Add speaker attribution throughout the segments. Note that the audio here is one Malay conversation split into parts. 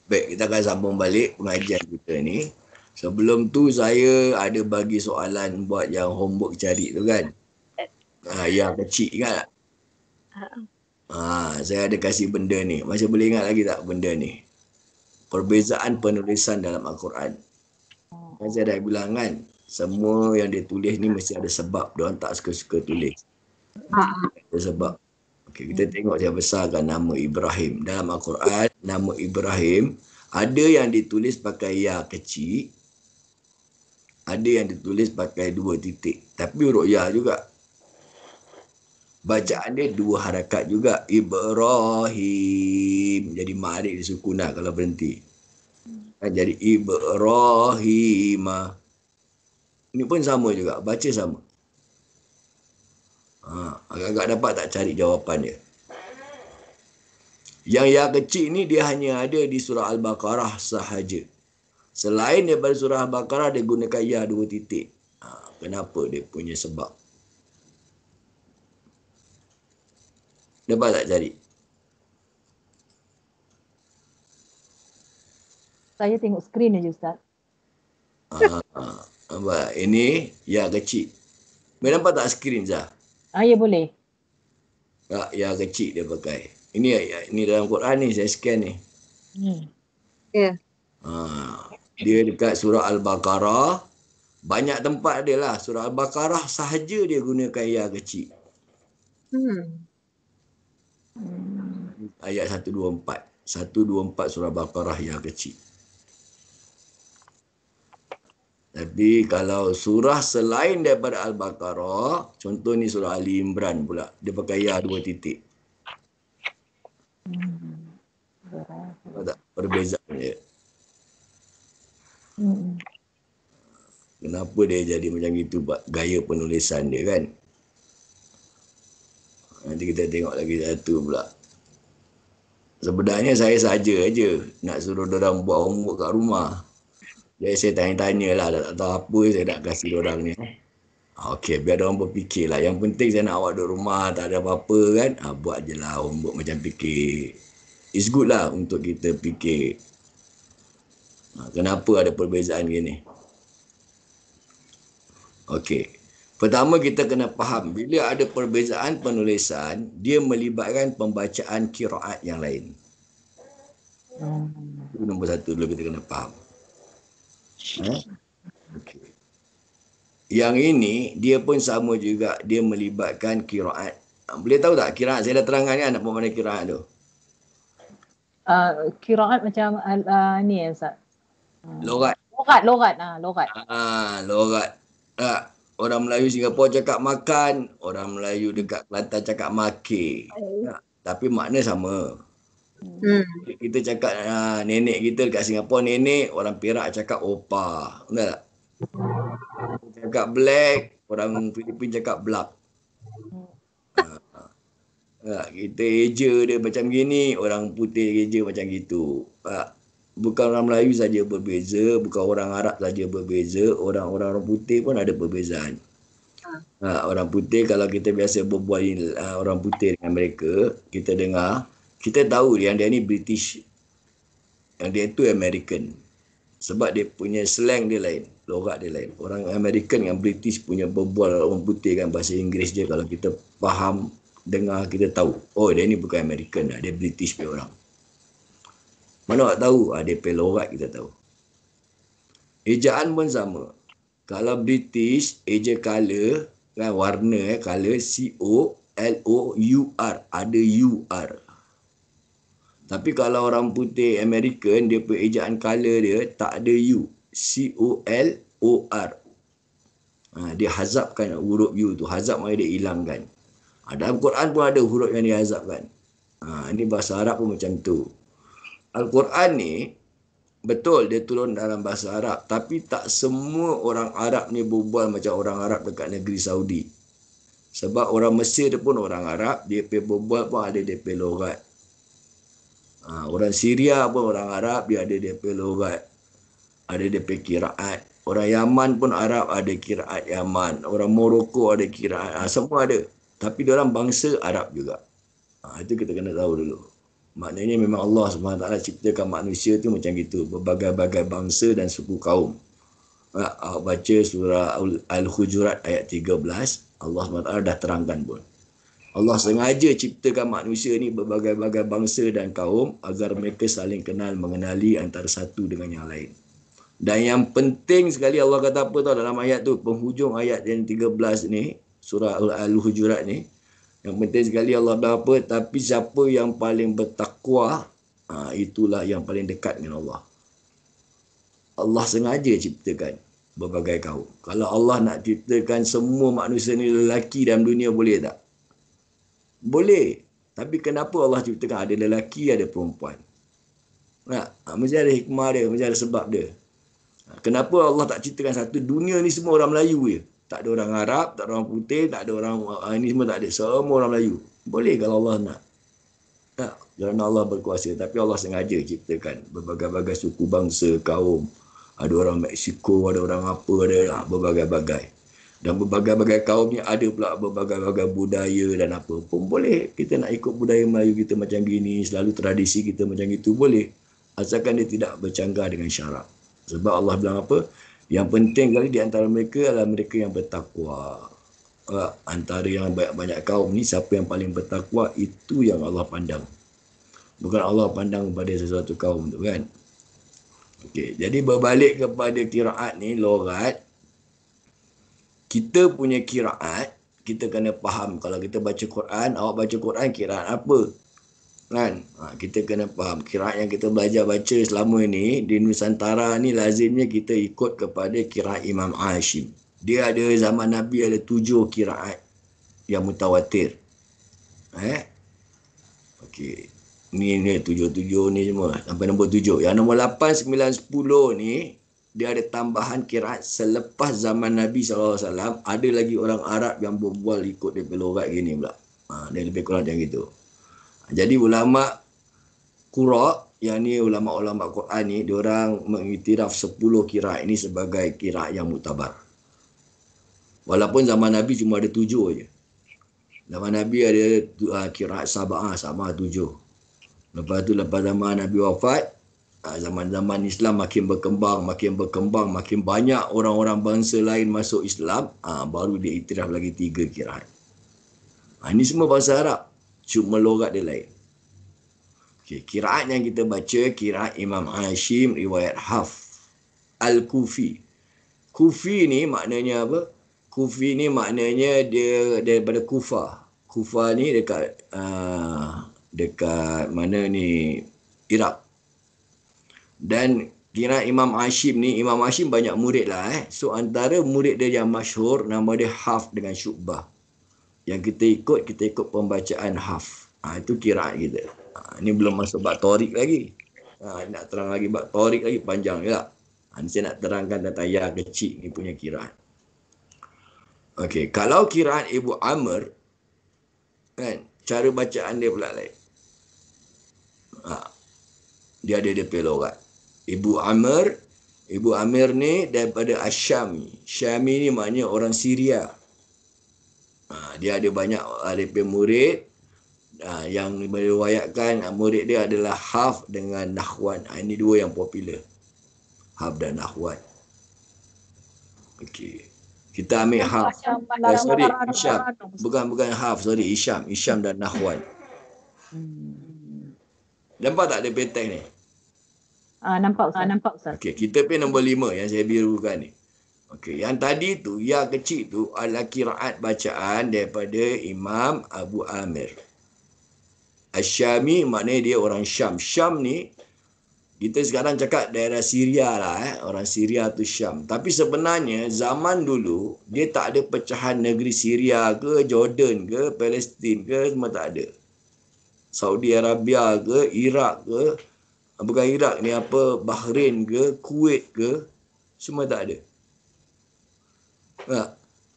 Speaker 1: Baik, kita akan sambung balik pengajian kita ni. Sebelum tu saya ada bagi soalan buat yang homework cari tu kan. Yang kecil ingat tak? Saya ada kasih benda ni. Masih boleh ingat lagi tak benda ni? Perbezaan penulisan dalam Al-Quran. Kan saya dah bilang kan, semua yang dia tulis ni mesti ada sebab. Diorang tak suka-suka tulis. Ada sebab. Okay, kita tengok saya besarkan nama Ibrahim. Dalam Al-Quran, nama Ibrahim ada yang ditulis pakai ya kecil, ada yang ditulis pakai 2 titik. Tapi huruf ya juga. Bacaan dia 2 harakat juga. Ibrahim. Jadi ma'arif disukunah kalau berhenti. Jadi Ibrahim. Ini pun sama juga. Baca sama. Agak-agak dapat tak cari jawapan dia. Yang ya kecil ni dia hanya ada di surah Al-Baqarah sahaja. Selain daripada surah Al-Baqarah dia gunakan ya 2 titik. Kenapa dia punya sebab? Dapat tak cari?
Speaker 2: Saya tengok skrin aja Ustaz.
Speaker 1: Ini ya kecil. Boleh nampak tak skrin Zah?
Speaker 2: Ya boleh.
Speaker 1: Tak, ya kecil dia pakai. Ini dalam Quran ni saya scan ni.
Speaker 3: Ya.
Speaker 1: Dia dekat surah Al-Baqarah. Banyak tempat dia lah. Surah Al-Baqarah sahaja dia gunakan ya kecil. Ayat 124. 124 surah Al-Baqarah ya kecil. Tapi kalau surah selain daripada Al-Baqarah, contoh ni surah Ali Imran pula, dia pakai ya 2 titik. Tak perbezaan dia. Kenapa dia jadi macam itu gaya penulisan dia kan? Nanti kita tengok lagi satu pula. Sebenarnya saya saja aja nak suruh diorang buat homework kat rumah. Jadi saya tanya-tanya lah, tak tahu apa saya nak kasih diorang ni. Okey, biar diorang berfikir lah. Yang penting saya nak awak duduk rumah, tak ada apa-apa kan. Buat je lah homework macam fikir. It's good lah untuk kita fikir. Kenapa ada perbezaan gini? Okey. Pertama kita kena faham, bila ada perbezaan penulisan, dia melibatkan pembacaan qiraat yang lain. Itu nombor satu dulu kita kena faham. Okay. Yang ini, dia pun sama juga, dia melibatkan qiraat. Boleh tahu tak qiraat? Saya dah terangkan kan apa makna qiraat tu?
Speaker 2: Qiraat macam ni ya Ustaz.
Speaker 1: Logat.
Speaker 2: Logat.
Speaker 1: Logat. Orang Melayu Singapura cakap makan, orang Melayu dekat Kelantan cakap maki. Tapi makna sama. Kita cakap nenek kita dekat Singapura nenek, orang Perak cakap opa. Betul tak? Kita cakap black, orang Filipin cakap black. Kita eja dia macam gini, orang putih eja macam gitu. Bukan orang Melayu saja berbeza, bukan orang Arab saja berbeza, orang putih pun ada perbezaan. Orang putih kalau kita biasa berbual orang putih dengan mereka, kita dengar, kita tahu yang dia ni British, yang dia tu American. Sebab dia punya slang dia lain, logat dia lain. Orang American dengan British punya berbual orang putih kan bahasa Inggeris dia, kalau kita faham, dengar, kita tahu. Oh dia ni bukan American lah, dia British punya orang. Mana awak tahu? Dia punya logat kita tahu. Ejaan pun sama. Kalau British, eja color, kan warna color, C-O-L-O-U-R. Ada U-R. Tapi kalau orang putih American, dia punya ejaan color dia tak ada U. C-O-L-O-R. Dia hazabkan huruf U tu. Hazab maknanya dia hilangkan. Dalam Quran pun ada huruf yang dihazabkan. Ini bahasa Arab pun macam tu. Al-Quran ni, betul dia turun dalam bahasa Arab. Tapi tak semua orang Arab ni berbual macam orang Arab dekat negeri Saudi. Sebab orang Mesir pun orang Arab, dia berbual pun ada dia logat. Orang Syria pun orang Arab, dia ada dia logat. Ada dia qiraat. Orang Yaman pun Arab, ada qiraat Yaman. Orang Morocco ada qiraat. Semua ada. Tapi dia orang bangsa Arab juga. Itu kita kena tahu dulu. Maknanya memang Allah SWT ciptakan manusia tu macam gitu. Berbagai-bagai bangsa dan suku kaum. Awak baca surah Al-Hujurat ayat 13. Allah SWT dah terangkan pun. Allah sengaja ciptakan manusia ni berbagai-bagai bangsa dan kaum agar mereka saling kenal mengenali antara satu dengan yang lain. Dan yang penting sekali Allah kata apa tau dalam ayat tu, penghujung ayat yang 13 ni, surah Al-Hujurat ni, yang penting sekali Allah bilang apa, tapi siapa yang paling bertakwa, itulah yang paling dekat dengan Allah. Allah sengaja ciptakan berbagai kaum. Kalau Allah nak ciptakan semua manusia ni lelaki dalam dunia, boleh tak? Boleh. Tapi kenapa Allah ciptakan ada lelaki, ada perempuan? Mesti ada hikmah dia, mesti ada sebab dia. Kenapa Allah tak ciptakan satu dunia ni semua orang Melayu je? Tak ada orang Arab, tak ada orang putih, tak ada orang ini semua tak ada. Semua orang Melayu. Boleh kalau Allah nak. Kerana Allah berkuasa. Tapi Allah sengaja ciptakan berbagai-bagai suku bangsa, kaum. Ada orang Mexico, ada orang apa, ada berbagai-bagai. Dan berbagai-bagai kaum ni ada pula berbagai-bagai budaya dan apa pun boleh. Kita nak ikut budaya Melayu kita macam gini, selalu tradisi kita macam itu, boleh. Asalkan dia tidak bercanggah dengan syarak. Sebab Allah bilang apa? Yang penting kali di antara mereka adalah mereka yang bertakwa. Antara yang banyak-banyak kaum ni, siapa yang paling bertakwa, itu yang Allah pandang. Bukan Allah pandang pada sesuatu kaum tu kan. Okey, jadi berbalik kepada kiraat ni, logat. Kita punya kiraat, kita kena faham. Kalau kita baca Quran, awak baca Quran kiraat apa? Kan? Kita kena faham. Kiraat yang kita belajar baca selama ni, di Nusantara ni lazimnya kita ikut kepada kiraat Imam Hashim. Dia ada zaman Nabi ada 7 kiraat yang mutawatir. Okey. Ni 7 ni semua. Sampai nombor 7. Yang nombor 8, 9, 10 ni, dia ada tambahan kiraat selepas zaman Nabi SAW. Ada lagi orang Arab yang berbual ikut dia logat gini pula. Dia lebih kurang macam gitu. Jadi ulama Qura, yang ni ulama-ulama Quran ni, diorang mengiktiraf 10 kiraat ini sebagai kiraat yang muktabar. Walaupun zaman Nabi cuma ada 7 je. Zaman Nabi ada kiraat Sab'ah, sama 7. Lepas tu, lepas zaman Nabi wafat, zaman-zaman Islam makin berkembang, makin banyak orang-orang bangsa lain masuk Islam, baru dia iktiraf lagi 3 kiraat. Ini semua bahasa Arab. Cuma logat dia lain. Okay, kiraat yang kita baca, kiraat Imam Hashim, riwayat Hafs Al-Kufi. Kufi ni maknanya apa? Kufi ni maknanya dia daripada Kufah. Kufah ni dekat mana ni? Iraq. Dan kiraat Imam Hashim ni, Imam Hashim banyak murid lah. So antara murid dia yang masyhur, nama dia Hafs dengan Syu'bah. Yang kita ikut pembacaan Hafs. Itu kiraat kita. Ini belum masuk bab Torik lagi. Nak terang lagi bab Torik lagi, panjang juga. Ini saya nak terangkan tentang ya kecil ni punya kiraat. Okey, kalau kiraat Ibu Amr, kan, cara bacaan dia pula lain. Dia ada DP logat. Ibu Amr ni daripada Asyami. Syami ni maknanya orang Syria. Dia ada banyak DP murid. Yang meriwayatkan murid dia adalah Hafs dengan Nahwan. Ini 2 yang popular. Hafs dan Nahwan. Okey. Kita ambil Hafs. Isyam. Bukan Hafs, Isyam dan Nahwan. Nampak tak dia petek ni?
Speaker 2: Nampak Ustaz.
Speaker 1: Okey, kita pergi nombor 5 yang saya birukan ni. Okey, yang tadi tu, ya kecil tu adalah kiraat bacaan daripada Imam Abu Amir. Asyami maknanya dia orang Syam. Syam ni, kita sekarang cakap daerah Syria lah. Orang Syria tu Syam. Tapi sebenarnya zaman dulu, dia tak ada pecahan negeri Syria ke, Jordan ke, Palestin ke, semua tak ada. Saudi Arabia ke, Iraq ke, bukan Iraq ni apa, Bahrain ke, Kuwait ke, semua tak ada.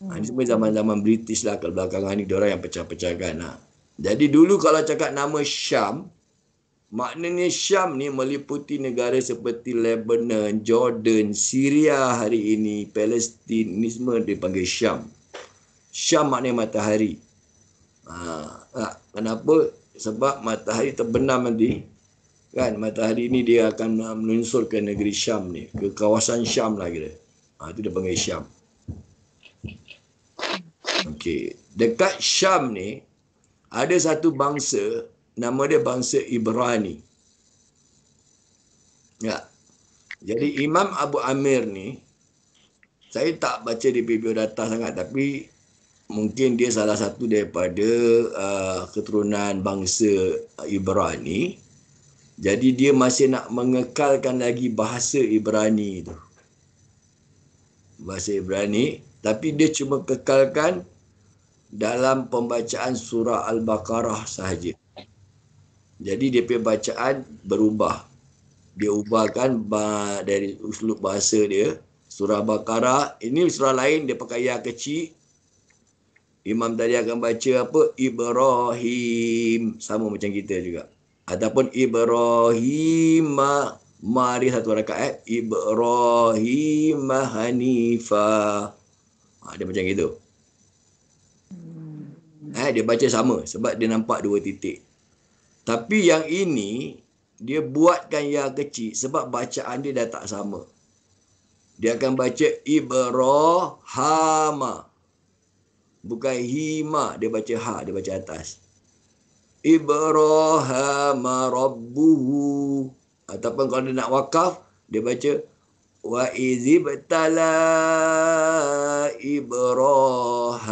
Speaker 1: Ini semua zaman-zaman British lah. Kalau belakangan ni diorang yang pecah-pecahkan lah. Jadi dulu kalau cakap nama Syam, maknanya Syam ni meliputi negara seperti Lebanon, Jordan, Syria hari ini, Palestin, ni semua dipanggil Syam. Syam maknanya matahari. Kenapa? sebab matahari terbenam nanti, kan, matahari ni dia akan menyusul ke negeri Syam ni, ke kawasan Syam lah kira. Itu dia panggil Syam. Okey, dekat Syam ni ada satu bangsa, nama dia bangsa Ibrani. Ya. Jadi Imam Abu Amir ni, saya tak baca di biodata sangat, tapi mungkin dia salah satu daripada keturunan bangsa Ibrani. Jadi dia masih nak mengekalkan lagi bahasa Ibrani tu. Bahasa Ibrani, tapi dia cuma kekalkan dalam pembacaan surah Al-Baqarah sahaja. Jadi dia punya bacaan berubah. Dia ubahkan dari uslub bahasa dia. Surah Baqarah, ini surah lain dia pakai ya kecil. Imam tadi akan baca apa? Ibrahim. Sama macam kita juga. Ataupun Ibrahim. Mari satu rakaat. Ibrahim Hanifah. Dia macam gitu. Dia baca sama sebab dia nampak dua titik. Tapi yang ini, dia buatkan ya kecil sebab bacaan dia dah tak sama. Dia akan baca Ibrahama. Bukan hima, dia baca ha, dia baca atas. Ibrahama rabbuhu. Ataupun kalau dia nak wakaf, dia baca wa izibtala Ibrahim.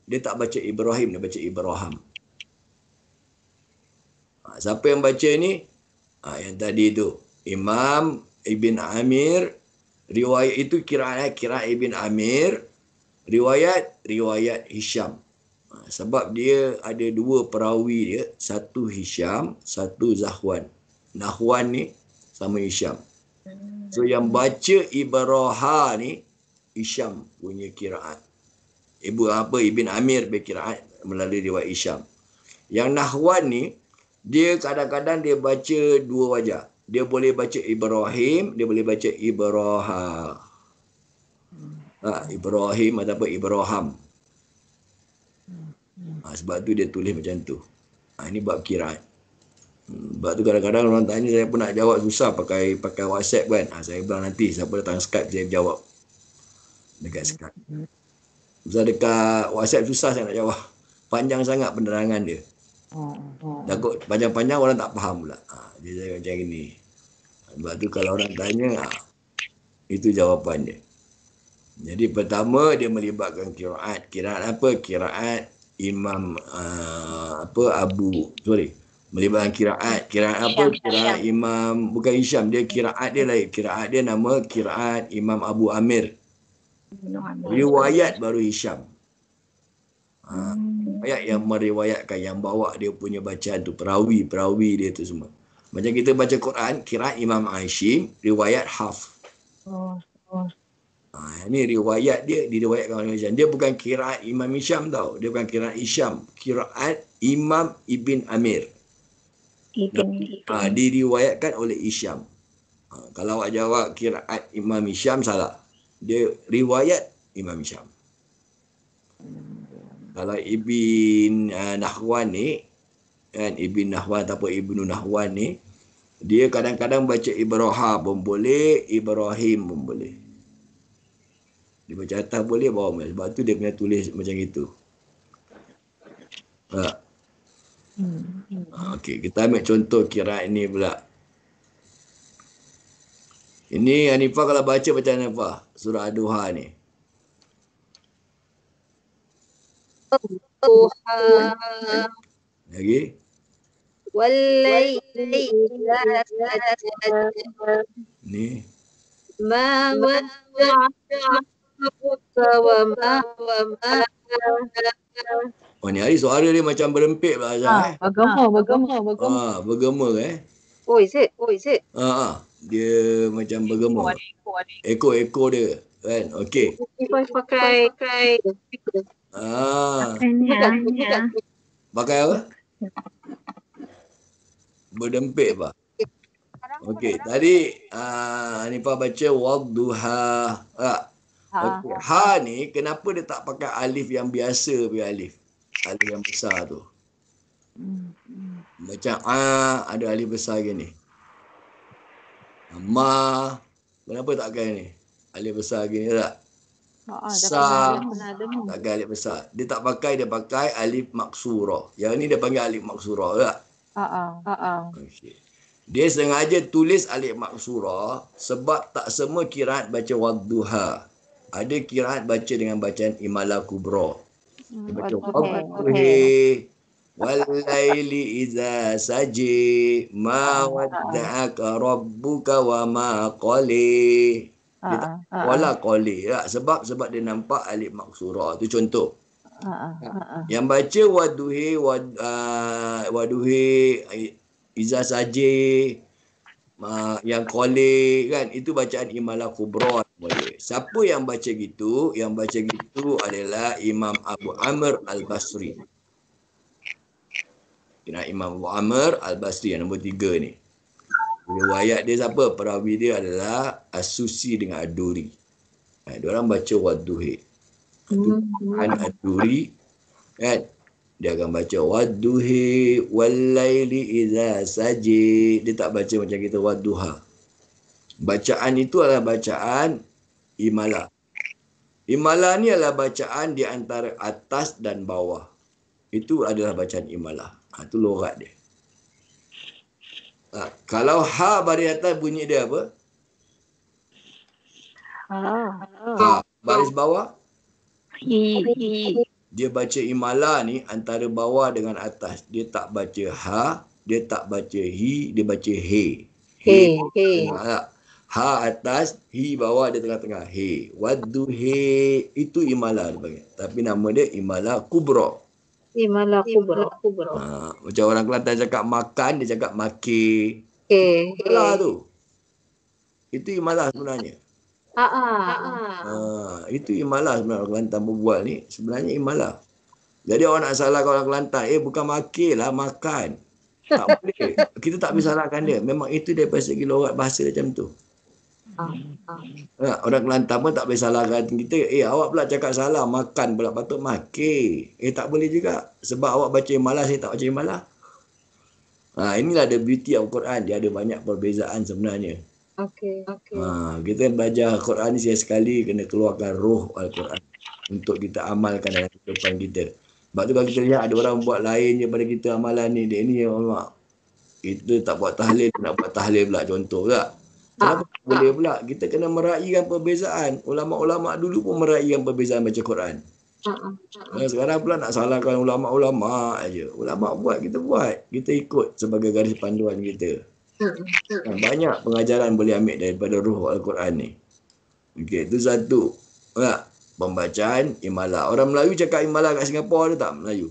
Speaker 1: Dia tak baca Ibrahim, dia baca Ibrahim. Siapa yang baca ni? Yang tadi tu. Imam Ibn Amir. Riwayat itu kiraat Ibn Amir. Riwayat Hisham. Sebab dia ada dua perawi dia. Satu Hisham, satu Zahwan. Nahwan ni sama Hisham. So yang baca Ibraha ni Hisham punya kiraat. Ibn Amir berkiraat melalui riwayat Hisham. Yang Nahwan ni, dia kadang-kadang dia baca dua wajah. Dia boleh baca Ibrahim, dia boleh baca Ibraha. Ibrahim ataupun Ibrahim. Sebab tu dia tulis macam tu. Ini bab kiraat. Sebab tu kadang-kadang orang tanya, saya pun nak jawab susah pakai WhatsApp kan. Saya bilang nanti siapa datang Skype saya jawab. Dekat Skype. Sebab dekat WhatsApp susah saya nak jawab. Panjang sangat penerangan dia. Takut panjang-panjang orang tak faham pula. Dia cakap macam ini. Sebab tu kalau orang tanya, itu jawapan dia. Jadi pertama dia melibatkan kiraat. Kiraat apa? Kiraat Imam melibatkan kiraat. Kiraat apa? Kiraat Imam, bukan Hisham. Dia kiraat dia lain. Kiraat dia nama kiraat Imam Abu Amir. Riwayat baru Hisham. Riwayat yang meriwayatkan, yang bawa dia punya bacaan tu, perawi dia tu semua. Macam kita baca Quran, kiraat Imam Hashim, riwayat Hafs. Ini riwayat dia diriwayatkan oleh Hisham. Dia bukan kiraat Imam Hisham tau. Dia bukan kiraat Hisham. Kiraat Imam Ibn Amir. Diriwayatkan oleh Hisham. Kalau awak jawab kiraat Imam Hisham, salah. Dia riwayat Imam Hisham. Kalau Ibn Nahwan ni, kan, Ibn Nahwan ataupun Ibnu Nahwan ni, dia kadang-kadang baca Ibrahim pun boleh, Ibrahim pun boleh. Dia baca atas boleh, bawah boleh. Sebab tu dia kena tulis macam itu. Okey, kita ambil contoh kiraat ini pula. Ini Hanifah kalau baca macam mana Hanifah? Surah Ad-Duha ni. Lagi?
Speaker 3: Wallaili idza saja.
Speaker 1: Ni.
Speaker 3: Ma wadda'aka wa ma
Speaker 1: Oh, ni hari suara dia macam berempit pula Azhar.
Speaker 2: Bergema.
Speaker 1: Bergema
Speaker 3: Oh, is it?
Speaker 1: Dia macam bergema. Ekor dia kan. Okey.
Speaker 3: Pakai
Speaker 1: Pakai apa? Berdempit apa? Okey, tadi Hanifah baca wadduha. Okey, ha ni kenapa dia tak pakai alif yang biasa punya alif? Alif yang besar tu. Macam ada alif besar gini. Ma, kenapa tak pakai ni? Alif besar gini tak? Sa, tak pakai alif besar. Dia tak pakai, dia pakai alif maksurah. Yang ni dia panggil alif maksurah tak? Okay. Dia sengaja tulis alif maksurah sebab tak semua kiraat baca wadduha. Ada kiraat baca dengan bacaan imala kubra. Dia baca wadduhi walaili iza saji ma wadda'aka rabbuka wa ma qali. Dia tak wala qali tak? Sebab dia nampak alif maksurah. Tu contoh. Yang baca waduhi iza saji yang qali kan, itu bacaan imala kubra boleh. Siapa yang baca gitu? Yang baca gitu adalah Imam Abu Amr Al-Basri. Imam Abu Amr Al-Basri yang nombor 3 ni. Riwayat dia siapa? Perawi dia adalah As-Susi dengan Ad-Duri. Dia orang baca wadduhi. Ad-Duri kan, dia akan baca wadduhi walaili iza saji. Dia tak baca macam kita wadduha. Bacaan itu adalah bacaan imala. Imala ni adalah bacaan di antara atas dan bawah. Itu adalah bacaan imala. Itu logat dia. Kalau ha baris atas bunyi dia apa? Baris bawah? Dia baca imala ni antara bawah dengan atas. Dia tak baca ha, dia tak baca hi, dia baca he. Ha atas, hi bawah, dia tengah-tengah. He. Wadduhi, itu imala dia panggil. Tapi nama dia imala kubra.
Speaker 3: Imala kubra.
Speaker 1: Macam orang Kelantan cakap makan, dia cakap maki. Imala tu. Itu imala sebenarnya. Itu imala sebenarnya orang Kelantan berbual ni. Sebenarnya imala. Jadi orang nak salahkan orang Kelantan, bukan maki lah, makan. Tak boleh. Kita tak boleh salahkan dia. Memang itu daripada segi logat bahasa macam tu. Orang Kelantan pun tak boleh salahkan kita. Awak pula cakap salah, makan pula patut maki. Tak boleh juga. Sebab awak baca imala, saya tak baca imala. Inilah the beauty of Quran. Dia ada banyak perbezaan sebenarnya. Kita belajar Quran ni sekali kena keluarkan roh Al-Quran untuk kita amalkan dalam kehidupan kita. Sebab tu kalau kita lihat ada orang buat lain daripada kita amalan ni, dia ni kita tak buat tahlil, nak buat tahlil pula contoh tak? Kenapa boleh pula? Kita kena meraihkan perbezaan. Ulama-ulama dulu pun meraihkan perbezaan baca Quran. Sekarang pula nak salahkan ulama-ulama aja. Ulama buat, kita buat. Kita ikut sebagai garis panduan kita. Banyak pengajaran boleh ambil daripada ruh Al-Quran ni. Okey, itu satu. Pembacaan imala. Orang Melayu cakap imala kat Singapura ada tak Melayu?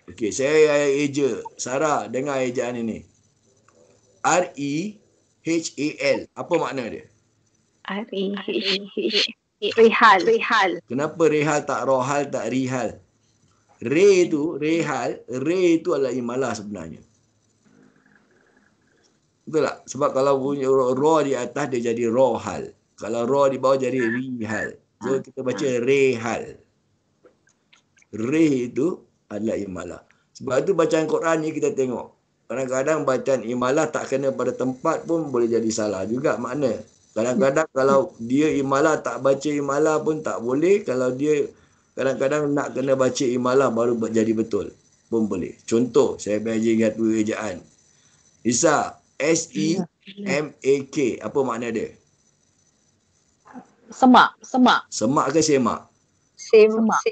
Speaker 1: Okey, saya eja. Sarah, dengar ejaan ini. R-E-H-A-L. Apa makna dia?
Speaker 2: Rihal.
Speaker 1: Kenapa rehal tak rohal tak rihal? Re tu, rehal. Re itu adalah imala sebenarnya. Betul tak? Sebab kalau bunyi ro di atas dia jadi rohal. Kalau ro di bawah jadi rihal. So kita baca rehal. Re itu adalah imala. Sebab itu bacaan Quran ni kita tengok. Kadang-kadang bacaan imala tak kena pada tempat pun boleh jadi salah juga makna. Kadang-kadang kalau dia imala tak baca imala pun tak boleh. Kalau dia kadang-kadang nak kena baca imala baru jadi betul pun boleh. Contoh, saya belajar satu ejaan. Isa, S-E-M-A-K. Apa makna dia?
Speaker 2: Semak.
Speaker 1: Semak ke semak?
Speaker 2: Semak.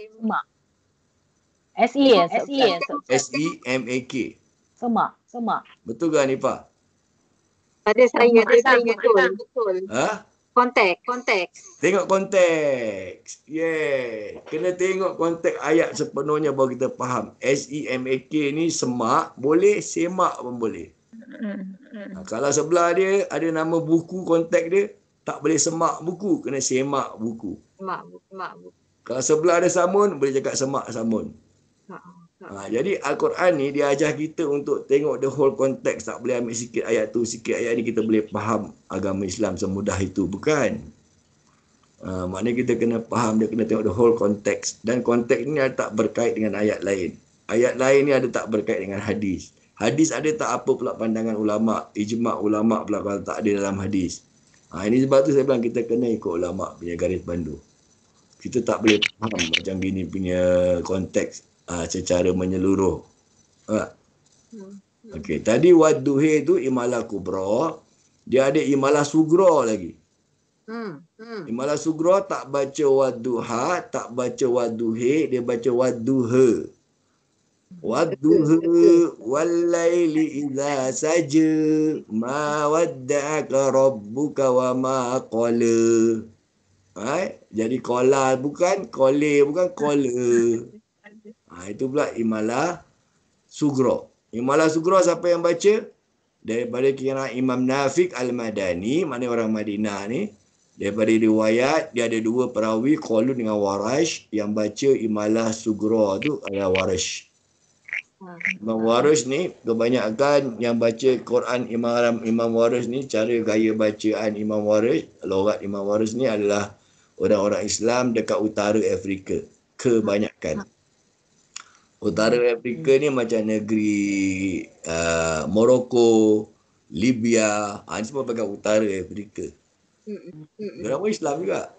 Speaker 1: S-E-M-A-K.
Speaker 2: Semak.
Speaker 1: Betul ke Hanifah?
Speaker 3: Pada saya betul. Konteks.
Speaker 1: Tengok konteks. Kena tengok konteks ayat sepenuhnya baru kita faham. S-E-M-A-K ni semak, boleh semak pun boleh. Kalau sebelah dia ada nama buku, konteks dia tak boleh semak buku, kena semak buku. Kalau sebelah ada samun, boleh cakap semak samun. Jadi Al-Quran ni dia ajar kita untuk tengok the whole context. Tak boleh ambil sikit ayat tu, sikit ayat ni kita boleh faham agama Islam semudah itu. Bukan. Maknanya kita kena faham, dia kena tengok the whole context. Dan konteks ni tak berkait dengan ayat lain. Ayat lain ni ada tak berkait dengan hadis. Hadis ada tak apa pula pandangan ulama, ijma' ulama pula kalau tak ada dalam hadis. Ini sebab tu saya bilang kita kena ikut ulama punya garis pandu. Kita tak boleh faham macam gini punya konteks secara menyeluruh. Okey, tadi wadduhi tu imalah kubra, dia ada imalah sugra lagi. Imalah sugra tak baca wadduha, tak baca wadduhi, dia baca wadduha. Wadduha wallaili idza saja ma wadda'aka rabbuka wa ma qala. Jadi qala bukan, qale bukan, qala. Itu pula imalah sugra. Imalah sugra siapa yang baca? Daripada kira Imam Nafiq Al-Madani, mana orang Madinah ni. Daripada riwayat, dia ada dua perawi, Qalun dengan Warash. Yang baca imalah sugra tu adalah Warash. Imam Warash ni, kebanyakan yang baca Quran Imam Warash ni, cara gaya bacaan Imam Warash, logat Imam Warash ni adalah orang-orang Islam dekat utara Afrika. Kebanyakan. Utara Afrika ni macam negeri Morocco, Libya. Ini semua bagian utara Afrika. Diorang pun Islam juga.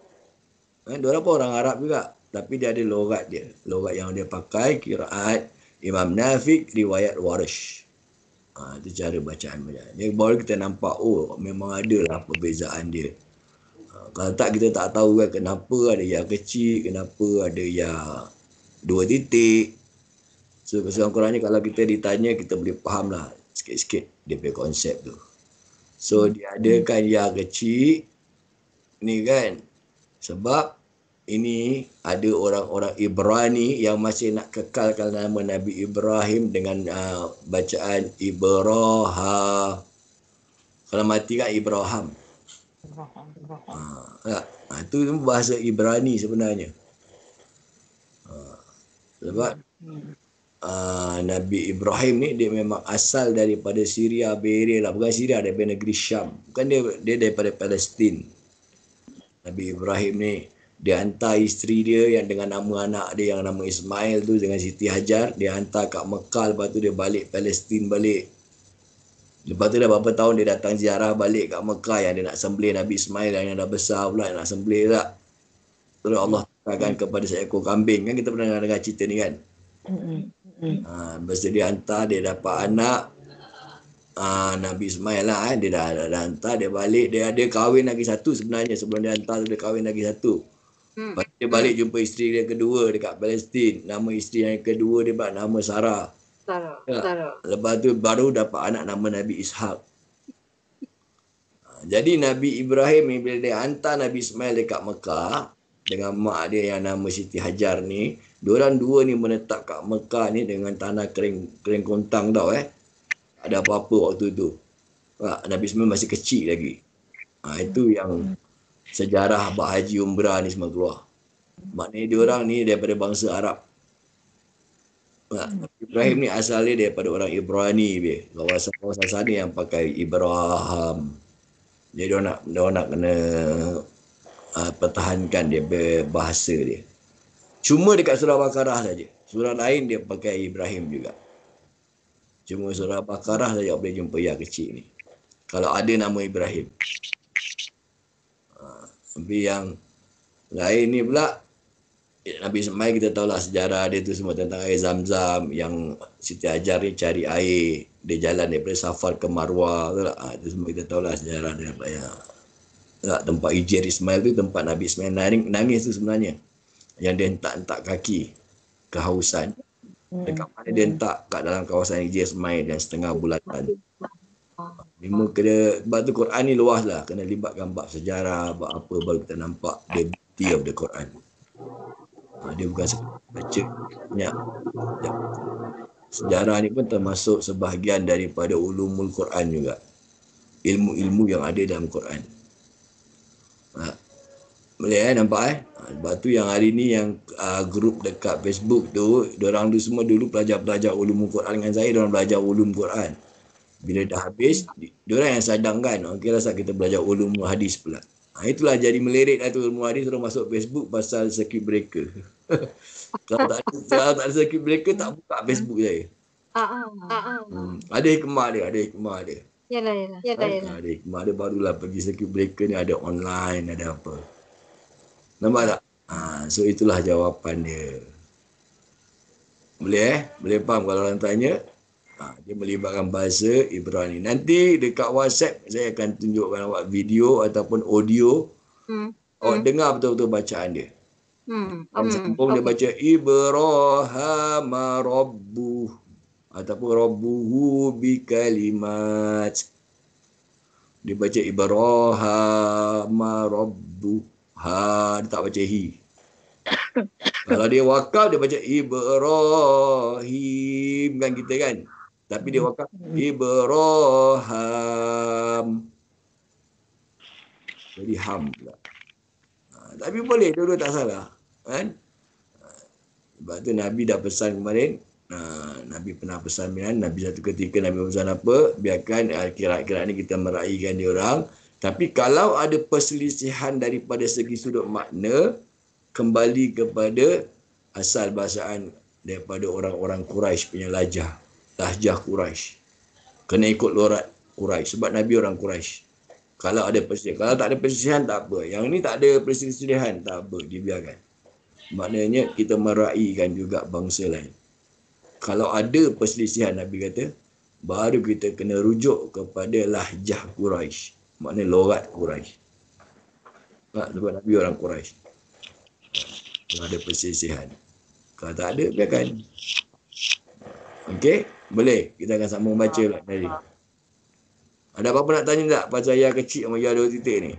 Speaker 1: Diorang pun orang Arab juga. Tapi dia ada logat dia. Logat yang dia pakai, kiraat Imam Nafiq, riwayat Warash. Itu cara bacaan. Jadi baru kita nampak, memang ada lah perbezaan dia. Kalau tak, kita tak tahu kan kenapa ada yang kecil, kenapa ada yang 2 titik. So, bahasa Quran ni kalau kita ditanya, kita boleh faham lah sikit-sikit dia punya konsep tu. So, dia adakan yang kecil ni kan. Sebab ini ada orang-orang Ibrani yang masih nak kekalkan nama Nabi Ibrahim dengan bacaan Ibrahim. Kalau mati kan Ibrahim. Itu bahasa Ibrani sebenarnya. Sebab Nabi Ibrahim ni dia memang asal daripada Syria, Beria lah. Bukan Syria, daripada negeri Syam. Bukan dia daripada Palestin. Nabi Ibrahim ni dia hantar isteri dia yang dengan nama anak dia yang nama Ismail tu dengan Siti Hajar, dia hantar kat Mekah, lepas tu dia balik Palestin balik. Lepas tu dah berapa tahun dia datang ziarah balik kat Mekah yang dia nak sembelih Nabi Ismail yang dah besar pula nak sembelih tak. Terus Allah katakan kepada seekor kambing, kan kita pernah dengar cerita ni kan. Lepas tu dia hantar, dia dapat anak Nabi Ismail lah, dia dah hantar, dia balik, dia ada kahwin lagi satu sebenarnya. Sebelum dia hantar tu dia kahwin lagi satu. Lepas dia balik jumpa isteri dia kedua dekat Palestin. Nama isteri yang kedua dia buat nama Sarah. Lepas tu baru dapat anak nama Nabi Ishaq. Jadi Nabi Ibrahim ni bila dia hantar Nabi Ismail dekat Mekah dengan mak dia yang nama Siti Hajar ni, diorang dua ni menetap kat Mekah ni dengan tanah kering kontang tau ada apa-apa waktu tu. Nabi Ismail masih kecil lagi. Itu yang sejarah buat haji umrah ni semua keluar. Maknanya diorang ni daripada bangsa Arab. Ibrahim ni asalnya daripada orang Ibrani. Kawasan-kawasan sana yang pakai Ibrahim. Jadi diorang nak kena pertahankan dia bahasa dia. Cuma dekat surah Baqarah saja. Surah lain dia pakai Ibrahim juga. Cuma surah Baqarah saja boleh jumpa yang kecil ni. Kalau ada nama Ibrahim. Tapi yang lain ni pula, Nabi Ismail kita tahulah sejarah dia tu semua tentang air Zam-Zam. Yang Siti Hajar ni cari air. Dia jalan daripada Safar ke Marwah. Itu semua kita tahulah sejarah dia. Tempat Hijir Ismail tu tempat Nabi Ismail nangis tu sebenarnya. Yang dia hentak-hentak kaki kehausan. Dekat mana dia hentak kat dalam kawasan Hijir Ismail dan setengah bulatan. Sebab tu Quran ni luas lah. Kena libatkan bab sejarah, bab apa baru kita nampak the beauty of the Quran. Dia bukan baca banyak. Sejarah ni pun termasuk sebahagian daripada ulumul Quran juga. Ilmu-ilmu yang ada dalam Quran. Boleh nampak Sebab tu yang hari ni yang grup dekat Facebook tu, diorang tu semua dulu pelajar-pelajar ulumul Quran dengan saya, diorang belajar ulum Quran. Bila dah habis, diorang yang sadangkan, okey rasa kita belajar ulumul hadis pula. Itulah jadi melirik lah tu ilmu hadis, diorang masuk Facebook pasal circuit breaker. Kalau tak ada circuit breaker, tak buka Facebook saya. Ada hikmah dia.
Speaker 3: Yalah.
Speaker 1: Ada hikmah dia, barulah pergi circuit breaker ni ada online, ada apa. Nampak tak? So itulah jawapan dia. Boleh faham kalau orang tanya? Dia melibatkan bahasa Ibrani. Nanti dekat WhatsApp saya akan tunjukkan awak video ataupun audio. Awak dengar betul-betul bacaan dia. Sambung dia baca Ibrahim Rabbuh ataupun Rabbuhu bi kalimat. Dia baca Ibrahim Rabbuh. Dia tak baca hi. Kalau dia wakaf, dia baca Ibrahim kan kita kan. Tapi dia wakaf Ibrahim. Jadi ham pula. Tapi boleh, dua-dua tak salah. Kan? Sebab tu Nabi dah pesan kemarin. Nabi pernah pesan kan. Nabi satu ketika Nabi pesan apa? Biarkan kira-kira ni kita meraihkan dia orang. Tapi kalau ada perselisihan daripada segi sudut makna, kembali kepada asal bahasaan daripada orang-orang Quraisy punya lahjah Quraisy. Kena ikut lorat Quraisy sebab Nabi orang Quraisy. Kalau ada perselisihan, kalau tak ada perselisihan tak apa. Yang ni tak ada perselisihan tak apa, dibiarkan. Maknanya kita meraihkan juga bangsa lain. Kalau ada perselisihan, Nabi kata, baru kita kena rujuk kepada lahjah Quraisy. Maknanya lorat Quraisy. Sebab Nabi orang Quraisy. Kalau ada perselisihan. Kalau tak ada, biarkan. Okey? Boleh? Kita akan sambung baca lah tadi. Ada apa-apa nak tanya tak pasal ya kecil sama ya 2 titik ni?